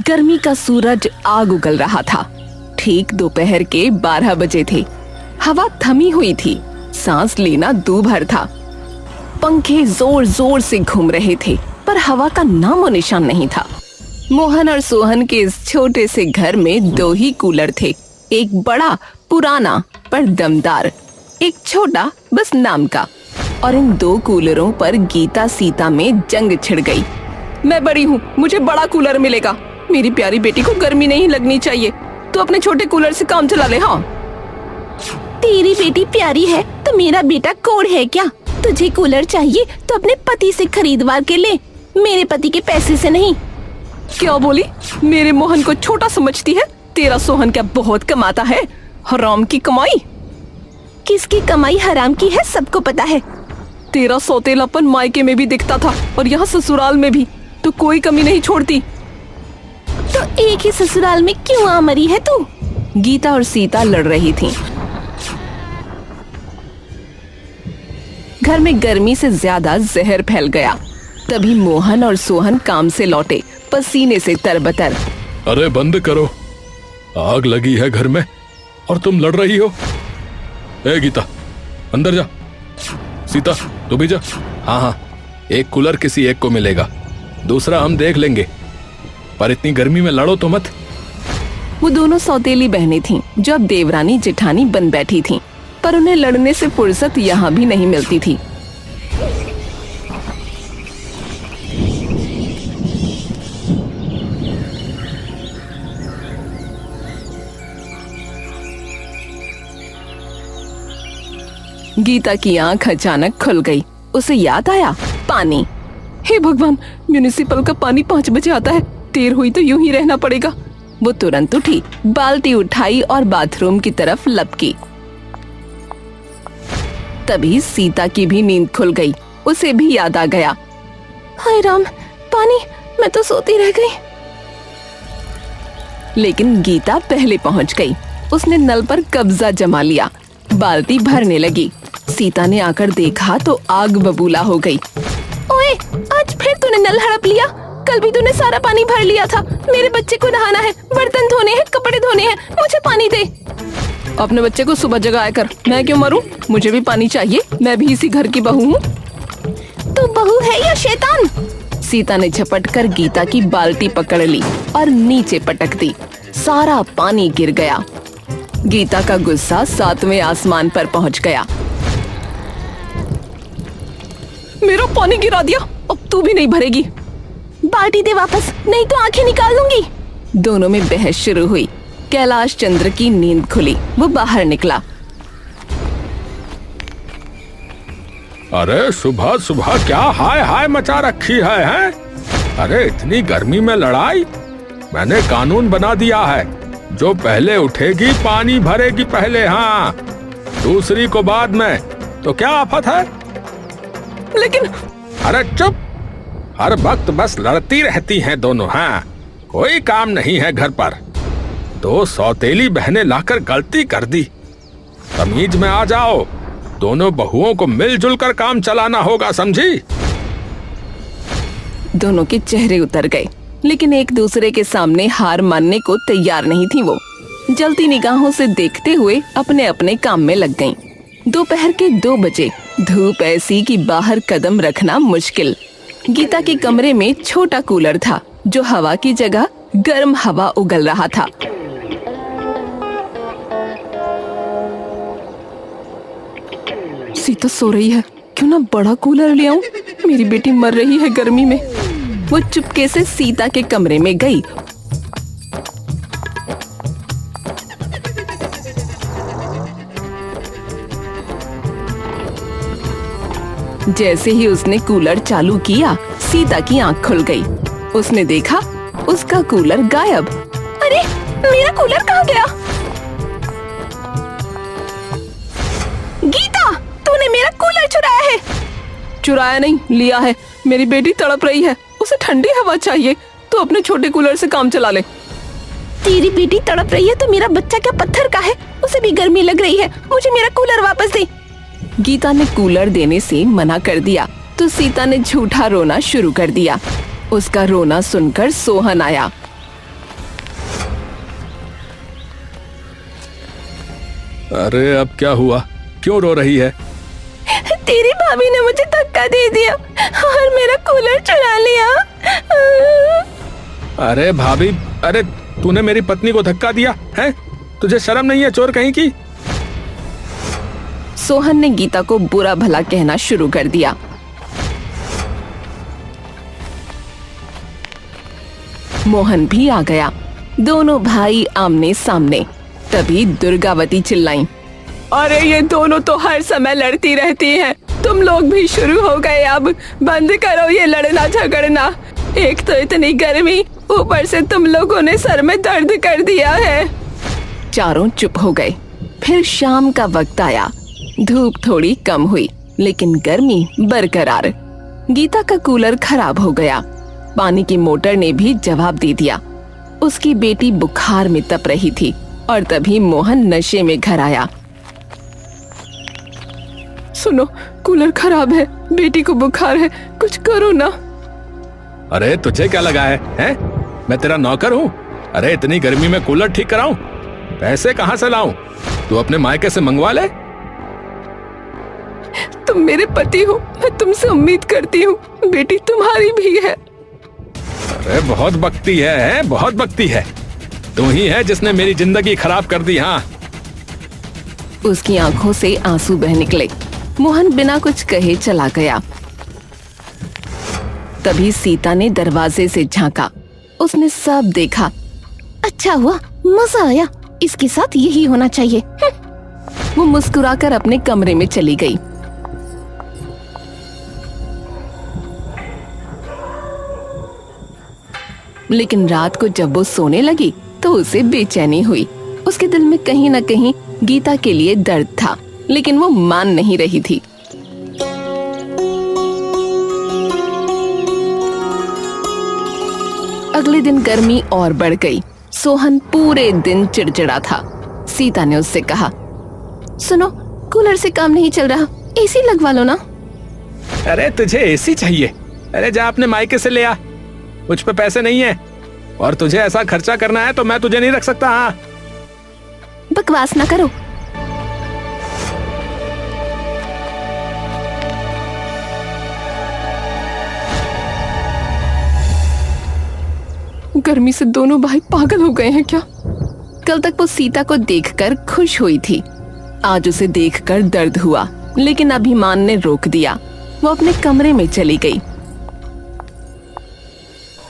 गर्मी का सूरज आग उगल रहा था। ठीक दोपहर के 12 बजे थे। हवा थमी हुई थी, सांस लेना दूभर था। पंखे जोर जोर से घूम रहे थे, पर हवा का नामो निशान नहीं था। मोहन और सोहन के इस छोटे से घर में 2 ही कूलर थे, एक बड़ा पुराना पर दमदार, एक छोटा बस नाम का। और इन 2 कूलरों पर गीता सीता में जंग छिड़ गई। मैं बड़ी हूँ, मुझे बड़ा कूलर मिलेगा। मेरी प्यारी बेटी को गर्मी नहीं लगनी चाहिए, तो अपने छोटे कूलर से काम चला ले। हाँ, तेरी बेटी प्यारी है तो मेरा बेटा कोढ़ है क्या? तुझे कूलर चाहिए तो अपने पति से खरीदवा के ले, मेरे पति के पैसे से नहीं। क्या बोली? मेरे मोहन को छोटा समझती है? तेरा सोहन क्या बहुत कमाता है? हराम की कमाई। किसकी कमाई हराम की है सबको पता है। तेरा सौतेलापन मायके में भी दिखता था और यहाँ ससुराल में भी, तो कोई कमी नहीं छोड़ती। तो एक ही ससुराल में क्यों आ मरी है तू? गीता और सीता लड़ रही थीं। घर में गर्मी से ज्यादा जहर फैल गया। तभी मोहन और सोहन काम से लौटे, पसीने से तरबतर। अरे बंद करो, आग लगी है घर में और तुम लड़ रही हो। ए गीता, अंदर जा। सीता, तू भी जा। हाँ, एक कूलर किसी एक को मिलेगा, दूसरा हम देख लेंगे, पर इतनी गर्मी में लड़ो तो मत। वो दोनों सौतेली बहनें थीं, जो अब देवरानी जेठानी बन बैठी थीं, पर उन्हें लड़ने से फुर्सत यहाँ भी नहीं मिलती थी। गीता की आंख अचानक खुल गई। उसे याद आया, पानी। हे भगवान, म्युनिसिपल का पानी 5 बजे आता है, देर हुई तो यूं ही रहना पड़ेगा। वो तुरंत उठी, बाल्टी उठाई और बाथरूम की तरफ लपकी। तभी सीता की भी नींद खुल गई। उसे भी याद आ गया, हाय राम, पानी, मैं तो सोती रह गई। लेकिन गीता पहले पहुंच गई। उसने नल पर कब्जा जमा लिया, बाल्टी भरने लगी। सीता ने आकर देखा तो आग बबूला हो गई। ओए, आज फिर तूने नल हड़प लिया? कल भी तूने सारा पानी भर लिया था। मेरे बच्चे को नहाना है, बर्तन धोने हैं, कपड़े धोने हैं, मुझे पानी दे। अपने बच्चे को सुबह जगाया कर, मैं क्यों मरूं? मुझे भी पानी चाहिए, मैं भी इसी घर की बहू हूँ। तू बहू है या शैतान? सीता ने झपट कर गीता की बाल्टी पकड़ ली और नीचे पटक दी। सारा पानी गिर गया। गीता का गुस्सा 7वें आसमान पर पहुंच गया। मेरा पानी गिरा दिया, अब तू भी नहीं भरेगी। बाल्टी दे वापस, नहीं तो आंखें निकाल लूंगी। दोनों में बहस शुरू हुई। कैलाश चंद्र की नींद खुली, वो बाहर निकला। अरे सुबह सुबह क्या हाय हाय मचा रखी है? अरे इतनी गर्मी में लड़ाई? मैंने कानून बना दिया है, जो पहले उठेगी पानी भरेगी पहले, हाँ, दूसरी को बाद में। तो क्या आफत है? लेकिन अरे चुप, हर वक्त बस लड़ती रहती हैं दोनों। हाँ, कोई काम नहीं है घर पर। 2 सौतेली बहनें लाकर गलती कर दी। तमीज में आ जाओ, दोनों बहुओं को मिलजुल कर काम चलाना होगा, समझी? दोनों के चेहरे उतर गए, लेकिन एक दूसरे के सामने हार मानने को तैयार नहीं थी। वो जलती निगाहों से देखते हुए अपने अपने काम में लग गईं। दोपहर के 2 बजे, धूप ऐसी कि बाहर कदम रखना मुश्किल। गीता के कमरे में छोटा कूलर था, जो हवा की जगह गर्म हवा उगल रहा था। सीता सो रही है, क्यों ना बड़ा कूलर ले आऊं? मेरी बेटी मर रही है गर्मी में। वो चुपके से सीता के कमरे में गई। जैसे ही उसने कूलर चालू किया, सीता की आंख खुल गई। उसने देखा, उसका कूलर गायब। अरे, मेरा कूलर कहाँ गया? गीता, तूने मेरा कूलर चुराया है। चुराया नहीं, लिया है। मेरी बेटी तड़प रही है, उसे ठंडी हवा चाहिए, तो अपने छोटे कूलर से काम चला ले। तेरी बेटी तड़प रही है तो मेरा बच्चा क्या पत्थर का है? उसे भी गर्मी लग रही है, मुझे मेरा कूलर वापस दे। गीता ने कूलर देने से मना कर दिया, तो सीता ने झूठा रोना शुरू कर दिया। उसका रोना सुनकर सोहन आया। अरे अब क्या हुआ, क्यों रो रही है? तेरी भाभी ने मुझे धक्का दे दिया और मेरा कूलर चुरा लिया। अरे भाभी, अरे तूने मेरी पत्नी को धक्का दिया है? तुझे शर्म नहीं है, चोर कहीं की? सोहन ने गीता को बुरा भला कहना शुरू कर दिया। मोहन भी आ गया। दोनों भाई आमने सामने। तभी दुर्गावती चिल्लाई, अरे ये दोनों तो हर समय लड़ती रहती हैं। तुम लोग भी शुरू हो गए, अब बंद करो ये लड़ना झगड़ना। एक तो इतनी गर्मी, ऊपर से तुम लोगों ने सर में दर्द कर दिया है। चारों चुप हो गए। फिर शाम का वक्त आया। धूप थोड़ी कम हुई, लेकिन गर्मी बरकरार। गीता का कूलर खराब हो गया। पानी की मोटर ने भी जवाब दे दिया। उसकी बेटी बुखार में तप रही थी और तभी मोहन नशे में घर आया। सुनो, कूलर खराब है, बेटी को बुखार है, कुछ करो ना। अरे तुझे क्या लगा है? मैं तेरा नौकर हूँ? अरे इतनी गर्मी में कूलर ठीक कराऊं? पैसे कहाँ से लाऊं? तू अपने मायके से मंगवा ले। तुम मेरे पति हो, मैं तुमसे उम्मीद करती हूँ, बेटी तुम्हारी भी है। अरे बहुत बकती है, बहुत बकती है। तू ही है जिसने मेरी जिंदगी खराब कर दी। हाँ। उसकी आंखों से आंसू बह निकले। मोहन बिना कुछ कहे चला गया। तभी सीता ने दरवाजे से झांका। उसने सब देखा। अच्छा हुआ, मजा आया, इसके साथ यही होना चाहिए। वो मुस्कुराकर अपने कमरे में चली गई। लेकिन रात को जब वो सोने लगी तो उसे बेचैनी हुई। उसके दिल में कहीं न कहीं गीता के लिए दर्द था, लेकिन वो मान नहीं रही थी। अगले दिन गर्मी और बढ़ गई। सोहन पूरे दिन चिड़चिड़ा था। सीता ने उससे कहा, सुनो, कूलर से काम नहीं चल रहा, एसी लगवा लो ना। अरे तुझे एसी चाहिए? अरे जा अपने मायके से ले आ। मुझ पे पैसे नहीं है और तुझे ऐसा खर्चा करना है तो मैं तुझे नहीं रख सकता। हाँ। बकवास ना करो। गर्मी से दोनों भाई पागल हो गए हैं क्या? कल तक वो सीता को देखकर खुश हुई थी। आज उसे देखकर दर्द हुआ, लेकिन अभिमान ने रोक दिया। वो अपने कमरे में चली गई।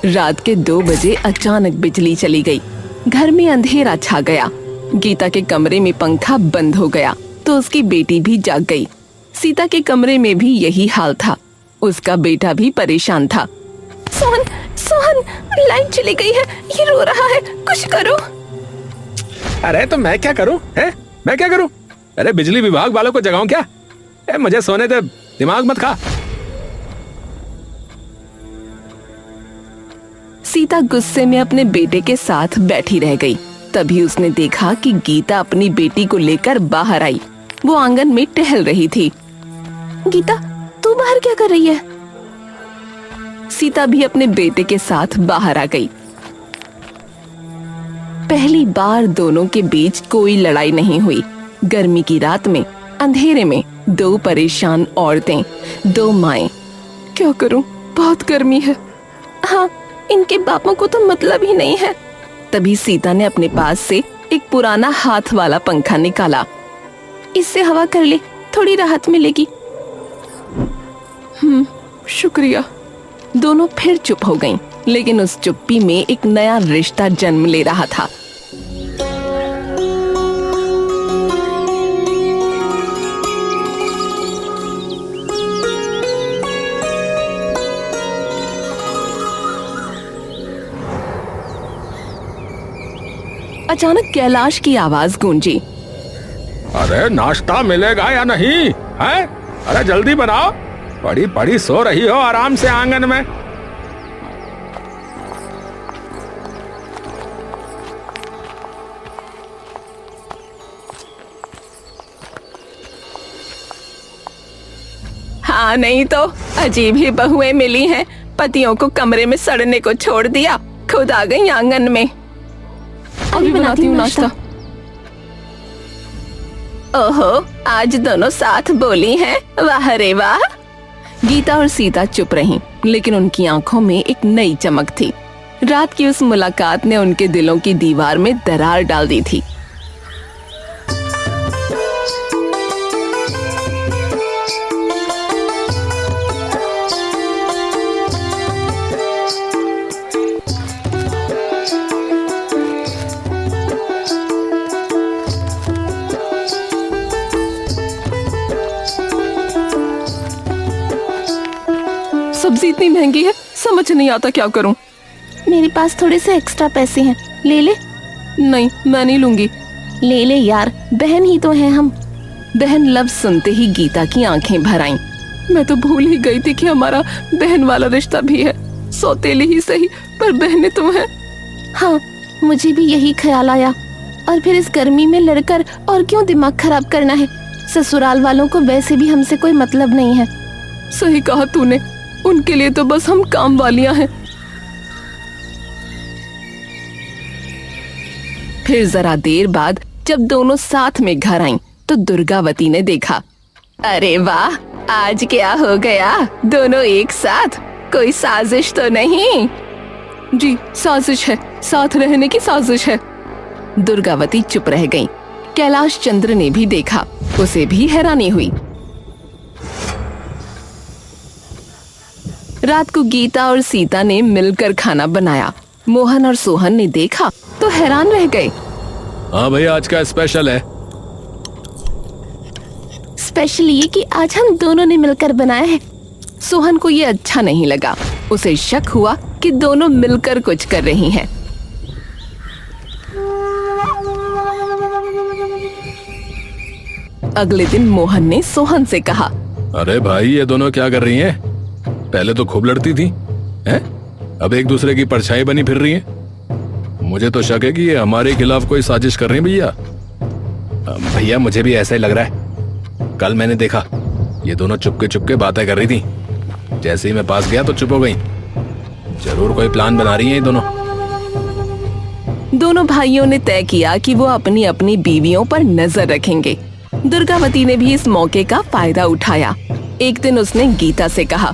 रात के 2 बजे अचानक बिजली चली गई। घर में अंधेरा छा गया। गीता के कमरे में पंखा बंद हो गया तो उसकी बेटी भी जाग गई। सीता के कमरे में भी यही हाल था। उसका बेटा भी परेशान था। सोहन, सोहन, लाइट चली गई है, ये रो रहा है, कुछ करो। अरे तो मैं क्या करूं? मैं क्या करूं? अरे बिजली विभाग वालों को जगाऊं क्या? मुझे सोने दे, दिमाग मत खा। सीता गुस्से में अपने बेटे के साथ बैठी रह गई। तभी उसने देखा कि गीता अपनी बेटी को लेकर बाहर आई। वो आंगन में टहल रही थी। गीता, तू बाहर क्या कर रही है? सीता भी अपने बेटे के साथ बाहर आ गई। पहली बार दोनों के बीच कोई लड़ाई नहीं हुई। गर्मी की रात में, अंधेरे में, 2 परेशान औरतें, 2 माएं। क्या करूं, बहुत गर्मी है। हाँ, इनके बापों को तो मतलब ही नहीं है। तभी सीता ने अपने पास से एक पुराना हाथ वाला पंखा निकाला। इससे हवा कर ले, थोड़ी राहत मिलेगी। शुक्रिया। दोनों फिर चुप हो गईं, लेकिन उस चुप्पी में एक नया रिश्ता जन्म ले रहा था। अचानक कैलाश की आवाज गूंजी। अरे नाश्ता मिलेगा या नहीं है? अरे जल्दी बनाओ, पड़ी पड़ी सो रही हो आराम से आंगन में। हाँ नहीं तो, अजीब ही बहुएं मिली हैं। पतियों को कमरे में सड़ने को छोड़ दिया, खुद आ गई आंगन में। अभी बनाती हूँ नाश्ता। ओहो, आज दोनों साथ बोली हैं। वाह रे वाह। गीता और सीता चुप रहीं, लेकिन उनकी आंखों में एक नई चमक थी। रात की उस मुलाकात ने उनके दिलों की दीवार में दरार डाल दी थी। सब्जी इतनी महंगी है, समझ नहीं आता क्या करूं। मेरे पास थोड़े से एक्स्ट्रा पैसे हैं, ले ले। नहीं, मैं नहीं लूंगी। ले ले यार, बहन ही तो हैं हम। बहन लफ्ज सुनते ही गीता की आंखें भर आईं। मैं तो भूल ही गई थी कि हमारा बहन वाला रिश्ता भी है। सौतेली ही सही, पर बहनें तो हैं। हाँ, मुझे भी यही ख्याल आया। और फिर इस गर्मी में लड़कर और क्यों दिमाग खराब करना है। ससुराल वालों को वैसे भी हमसे कोई मतलब नहीं है। सही कहा तूने, उनके लिए तो बस हम काम वालियां हैं। फिर जरा देर बाद जब दोनों साथ में घर आईं, तो दुर्गावती ने देखा। अरे वाह, आज क्या हो गया, दोनों एक साथ? कोई साजिश तो नहीं? जी, साजिश है, साथ रहने की साजिश है। दुर्गावती चुप रह गईं। कैलाश चंद्र ने भी देखा, उसे भी हैरानी हुई। रात को गीता और सीता ने मिलकर खाना बनाया। मोहन और सोहन ने देखा तो हैरान रह गए। हाँ भैया, आज का स्पेशल है। स्पेशल ये कि आज हम दोनों ने मिलकर बनाया है। सोहन को ये अच्छा नहीं लगा। उसे शक हुआ कि दोनों मिलकर कुछ कर रही हैं। अगले दिन मोहन ने सोहन से कहा, अरे भाई, ये दोनों क्या कर रही हैं? पहले तो खूब लड़ती थी, हैं? अब एक दूसरे की परछाई बनी फिर रही हैं। मुझे तो शक है कि ये हमारे खिलाफ कोई साजिश कर रही हैं भैया। भैया, मुझे भी ऐसा ही लग रहा है। कल मैंने देखा ये दोनों चुपके बातें कर रही थी। जैसे ही मैं पास गया तो चुप हो गई। जरूर कोई प्लान बना रही हैं ये दोनों। दोनों भाइयों ने तय किया कि वो अपनी अपनी बीवियों पर नजर रखेंगे। दुर्गावती ने भी इस मौके का फायदा उठाया। एक दिन उसने गीता से कहा,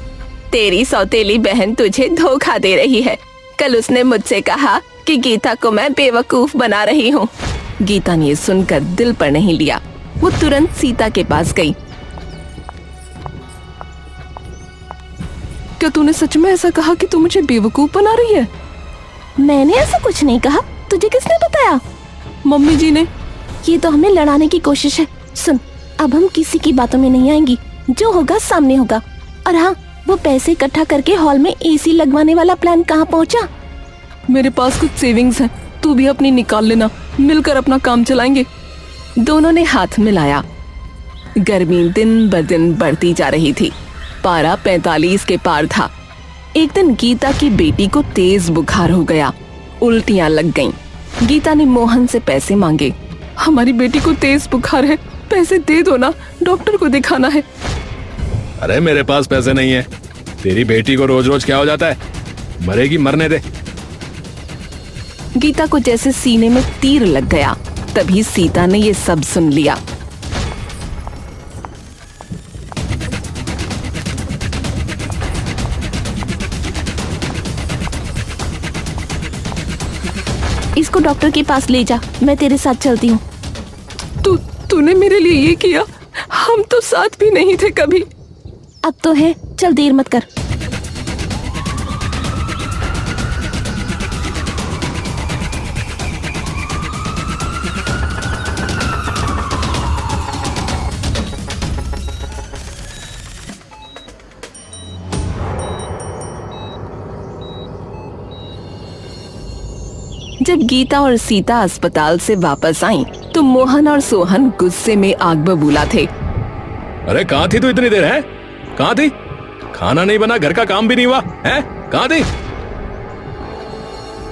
तेरी सौतेली बहन तुझे धोखा दे रही है। कल उसने मुझसे कहा कि गीता को मैं बेवकूफ बना रही हूँ। गीता ने सुनकर दिल पर नहीं लिया। वो तुरंत सीता के पास गई। क्या तूने सच में ऐसा कहा कि तू मुझे बेवकूफ बना रही है? मैंने ऐसा कुछ नहीं कहा। तुझे किसने बताया? मम्मी जी ने। ये तो हमें लड़ाने की कोशिश है। सुन, अब हम किसी की बातों में नहीं आएंगी। जो होगा सामने होगा। और हाँ, वो पैसे इकट्ठा करके हॉल में एसी लगवाने वाला प्लान कहाँ पहुँचा? मेरे पास कुछ सेविंग्स हैं, तू भी अपनी निकाल लेना, मिलकर अपना काम चलाएंगे। दोनों ने हाथ मिलाया। गर्मी दिन ब दिन बढ़ती जा रही थी। पारा 45 के पार था। एक दिन गीता की बेटी को तेज बुखार हो गया, उल्टियां लग गईं। गीता ने मोहन से पैसे मांगे। हमारी बेटी को तेज बुखार है, पैसे दे दो ना, डॉक्टर को दिखाना है। अरे मेरे पास पैसे नहीं है। तेरी बेटी को रोज रोज क्या हो जाता है? मरेगी, मरने दे। गीता को जैसे सीने में तीर लग गया। तभी सीता ने ये सब सुन लिया। इसको डॉक्टर के पास ले जा, मैं तेरे साथ चलती हूँ। तूने मेरे लिए ये किया? हम तो साथ भी नहीं थे कभी। अब तो है, चल देर मत कर। जब गीता और सीता अस्पताल से वापस आईं, तो मोहन और सोहन गुस्से में आग बबूला थे। अरे कहाँ थी तू इतनी देर? है कहाँ थी? खाना नहीं बना, घर का काम भी नहीं हुआ है? कहाँ थी?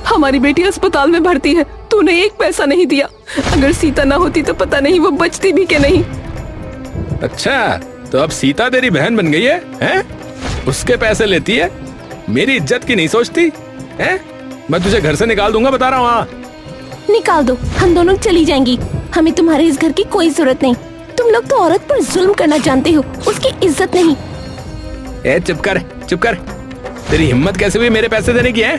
हमारी बेटी अस्पताल में भर्ती है, तूने एक पैसा नहीं दिया। अगर सीता ना होती तो पता नहीं वो बचती भी कि नहीं। अच्छा, तो अब सीता तेरी बहन बन गई है? हैं? उसके पैसे लेती है, मेरी इज्जत की नहीं सोचती है? मैं तुझे घर से निकाल दूंगा, बता रहा हूँ। निकाल दो, हम दोनों चली जाएंगी। हमें तुम्हारे इस घर की कोई जरूरत नहीं। लोग तो औरत पर जुल्म करना जानते हो, उसकी इज्जत नहीं। ए चुप कर, चुप कर। तेरी हिम्मत कैसे हुई मेरे पैसे देने की है?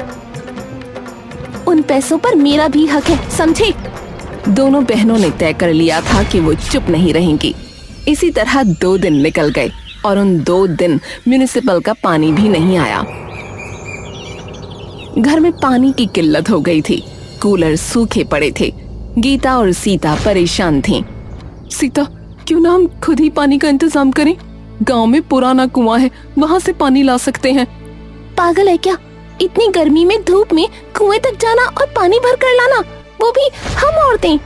उन पैसों पर मेरा भी हक है, समझे? दोनों बहनों ने तय कर लिया था कि वो चुप नहीं रहेंगी। इसी तरह 2 दिन निकल गए और उन 2 दिन म्युनिसिपल का पानी भी नहीं आया। घर में पानी की किल्लत हो गई थी, कूलर सूखे पड़े थे। गीता और सीता परेशान थीं। सीता, क्यों ना हम खुद ही पानी का इंतजाम करें? गांव में पुराना कुआं है, वहां से पानी ला सकते हैं। पागल है क्या? इतनी गर्मी में धूप में कुएं तक जाना और पानी भर कर लाना, वो भी हम औरतें।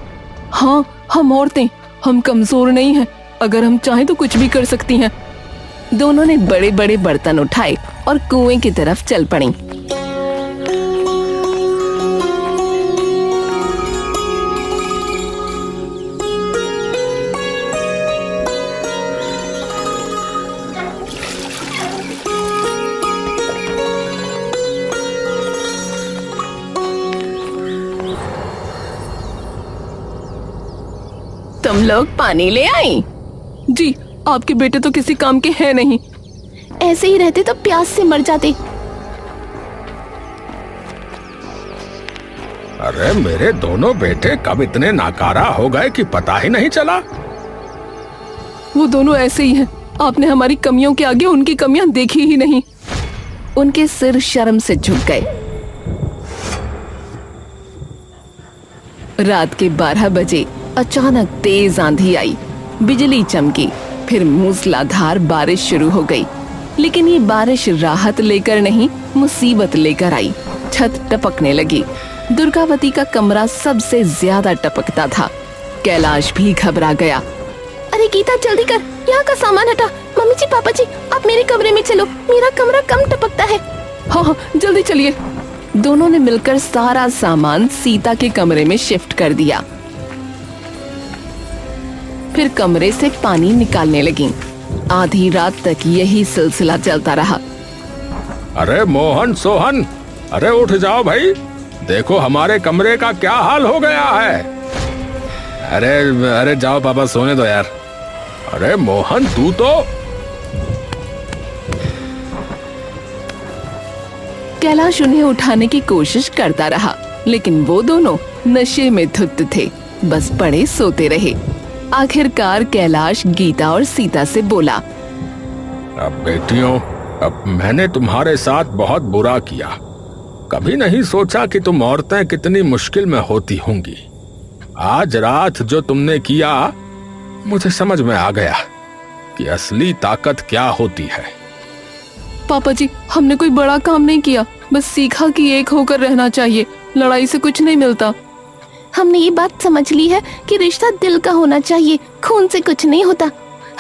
हाँ, हम औरतें, हम कमजोर नहीं हैं। अगर हम चाहें तो कुछ भी कर सकती हैं। दोनों ने बड़े बड़े बर्तन उठाए और कुएं की तरफ चल पड़ी। तुम लोग पानी ले आई? जी, आपके बेटे तो किसी काम के हैं नहीं। ऐसे ही रहते तो प्यास से मर जाते। अरे मेरे दोनों बेटे कब इतने नाकारा हो गए कि पता ही नहीं चला। वो दोनों ऐसे ही हैं। आपने हमारी कमियों के आगे उनकी कमियां देखी ही नहीं। उनके सिर शर्म से झुक गए। रात के 12 बजे अचानक तेज आंधी आई, बिजली चमकी, फिर मूसलाधार बारिश शुरू हो गई। लेकिन ये बारिश राहत लेकर नहीं, मुसीबत लेकर आई। छत टपकने लगी। दुर्गावती का कमरा सबसे ज्यादा टपकता था। कैलाश भी घबरा गया। अरे गीता, जल्दी कर, यहाँ का सामान हटा। मम्मी जी, पापा जी, आप मेरे कमरे में चलो, मेरा कमरा कम टपकता है। हाँ हाँ, जल्दी चलिए। दोनों ने मिलकर सारा सामान सीता के कमरे में शिफ्ट कर दिया। फिर कमरे से पानी निकालने लगी। आधी रात तक यही सिलसिला चलता रहा। अरे मोहन, सोहन, अरे उठ जाओ भाई, देखो हमारे कमरे का क्या हाल हो गया है। अरे अरे जाओ पापा, सोने दो यार। अरे मोहन, तू तो। कैलाश उन्हें उठाने की कोशिश करता रहा, लेकिन वो दोनों नशे में धुत थे, बस पड़े सोते रहे। आखिरकार कैलाश गीता और सीता से बोला, अब बेटियों, अब मैंने तुम्हारे साथ बहुत बुरा किया। कभी नहीं सोचा कि तुम औरतें कितनी मुश्किल में होती होंगी। आज रात जो तुमने किया, मुझे समझ में आ गया कि असली ताकत क्या होती है। पापा जी, हमने कोई बड़ा काम नहीं किया, बस सीखा कि एक होकर रहना चाहिए। लड़ाई से कुछ नहीं मिलता। हमने ये बात समझ ली है कि रिश्ता दिल का होना चाहिए, खून से कुछ नहीं होता।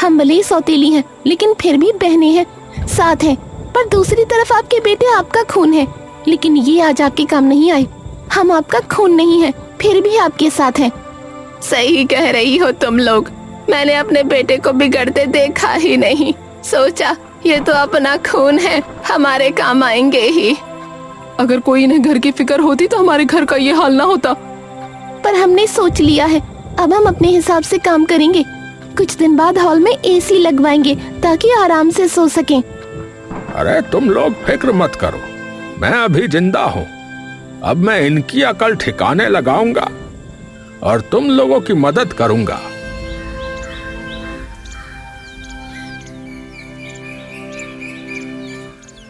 हम भले ही सौतेली हैं, लेकिन फिर भी बहनें हैं, साथ हैं। पर दूसरी तरफ आपके बेटे आपका खून है, लेकिन ये आज आपके काम नहीं आए। हम आपका खून नहीं है, फिर भी आपके साथ हैं। सही कह रही हो तुम लोग। मैंने अपने बेटे को बिगड़ते देखा ही नहीं। सोचा ये तो अपना खून है, हमारे काम आएंगे ही। अगर कोई इन्हें घर की फिक्र होती तो हमारे घर का ये हाल ना होता। पर हमने सोच लिया है, अब हम अपने हिसाब से काम करेंगे। कुछ दिन बाद हॉल में एसी लगवाएंगे ताकि आराम से सो सकें। अरे तुम लोग फिक्र मत करो, मैं अभी जिंदा हूँ। अब मैं इनकी अकल ठिकाने लगाऊंगा और तुम लोगों की मदद करूंगा।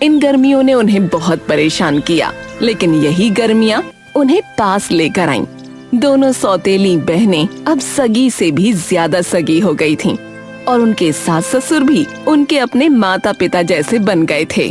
इन गर्मियों ने उन्हें बहुत परेशान किया, लेकिन यही गर्मियां उन्हें पास लेकर आईं। दोनों सौतेली बहनें अब सगी से भी ज्यादा सगी हो गई थीं और उनके सास ससुर भी उनके अपने माता पिता जैसे बन गए थे।